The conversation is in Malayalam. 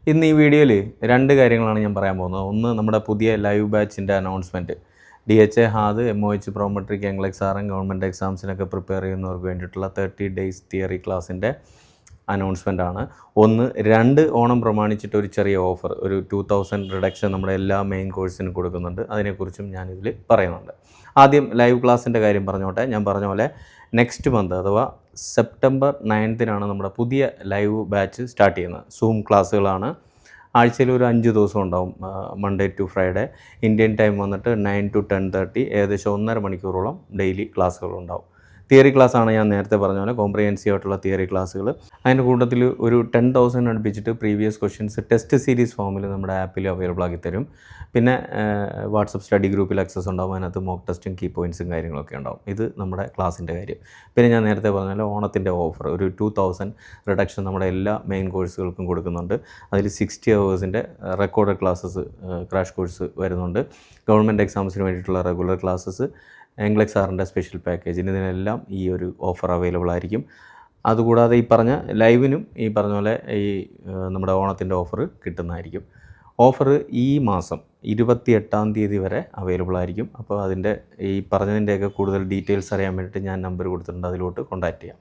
ഇന്ന് ഈ വീഡിയോയിൽ രണ്ട് കാര്യങ്ങളാണ് ഞാൻ പറയാൻ പോകുന്നത്. ഒന്ന് നമ്മുടെ പുതിയ ലൈവ് ബാച്ചിൻ്റെ announcement. DHA HAAD MOH Prometric NCLEX-RM government എക്സാംസിനൊക്കെ പ്രിപ്പയർ ചെയ്യുന്നവർക്ക് വേണ്ടിയിട്ടുള്ള 30 ഡേയ്സ് തിയറി ക്ലാസ്സിൻ്റെ അനൗൺസ്മെൻ്റ് ആണ്. രണ്ട് ഓണം പ്രമാണിച്ചിട്ട് ഒരു ചെറിയ ഓഫർ, ഒരു 2000 റിഡക്ഷൻ നമ്മുടെ എല്ലാ മെയിൻ കോഴ്സിനും കൊടുക്കുന്നുണ്ട്. അതിനെക്കുറിച്ചും ഞാനിതിൽ പറയുന്നുണ്ട്. ആദ്യം ലൈവ് ക്ലാസ്സിൻ്റെ കാര്യം പറഞ്ഞോട്ടെ. ഞാൻ പറഞ്ഞ പോലെ നെക്സ്റ്റ് മന്ത് അഥവാ സെപ്റ്റംബർ 9-നാണ് നമ്മുടെ പുതിയ ലൈവ് ബാച്ച് സ്റ്റാർട്ട് ചെയ്യുന്നത്. സൂം ക്ലാസ്സുകളാണ്. ആഴ്ചയിൽ ഒരു 5 ദിവസം ഉണ്ടാവും, Monday to Friday. Indian time വന്നിട്ട് 9 to 10:30, ഏകദേശം 1.5 മണിക്കൂറോളം ഡെയിലി ക്ലാസ്സുകളുണ്ടാവും. തിയറി ക്ലാസ്സാണ് ഞാൻ നേരത്തെ പറഞ്ഞ പോലെ, കോംപ്രിഹെൻസീവ് ആയിട്ടുള്ള തിയറി ക്ലാസ്സുകൾ. അതിൻ്റെ കൂട്ടത്തിൽ ഒരു 10,000 അടുപ്പിച്ചിട്ട് പ്രീവിയസ് ക്വസ്റ്റ്യൻസ് ടെസ്റ്റ് സീരീസ് ഫോമിൽ നമ്മുടെ ആപ്പിൽ അവൈലബിൾ ആക്കി തരും. പിന്നെ വാട്സപ്പ് സ്റ്റഡി ഗ്രൂപ്പിൽ ആക്സസ് ഉണ്ടാവും. അതിനകത്ത് മോക്ക് ടെസ്റ്റും കീ പോയിൻറ്റ്സും കാര്യങ്ങളൊക്കെ ഉണ്ടാവും. ഇത് നമ്മുടെ ക്ലാസ്സിൻ്റെ കാര്യം. പിന്നെ ഞാൻ നേരത്തെ പറഞ്ഞ പോലെ ഓണത്തിൻ്റെ ഓഫർ, ഒരു 2000 റിഡക്ഷൻ നമ്മുടെ എല്ലാ മെയിൻ കോഴ്സുകൾക്കും കൊടുക്കുന്നുണ്ട്. അതിൽ 60 ഹവേഴ്സിൻ്റെ റെക്കോർഡഡ് ക്ലാസ്സസ്, ക്രാഷ് കോഴ്സ് വരുന്നുണ്ട്. ഗവൺമെൻറ് എക്സാംസിന് വേണ്ടിയിട്ടുള്ള റെഗുലർ ക്ലാസ്സസ്, NCLEX-RMൻ്റെ സ്പെഷ്യൽ പാക്കേജ്, ഇതിനെല്ലാം ഈ ഒരു ഓഫർ അവൈലബിൾ ആയിരിക്കും. അതുകൂടാതെ ഈ പറഞ്ഞ ലൈവിനും ഈ പറഞ്ഞ പോലെ ഈ നമ്മുടെ ഓണത്തിൻ്റെ ഓഫർ കിട്ടുന്നതായിരിക്കും. ഓഫർ ഈ മാസം 28-ാം തീയതി വരെ അവൈലബിൾ ആയിരിക്കും. അപ്പോൾ അതിൻ്റെ ഈ പറഞ്ഞതിൻ്റെയൊക്കെ കൂടുതൽ ഡീറ്റെയിൽസ് അറിയാൻ വേണ്ടിയിട്ട് ഞാൻ നമ്പർ കൊടുത്തിട്ടുണ്ട്, അതിലോട്ട് കോൺടാക്റ്റ് ചെയ്യാം.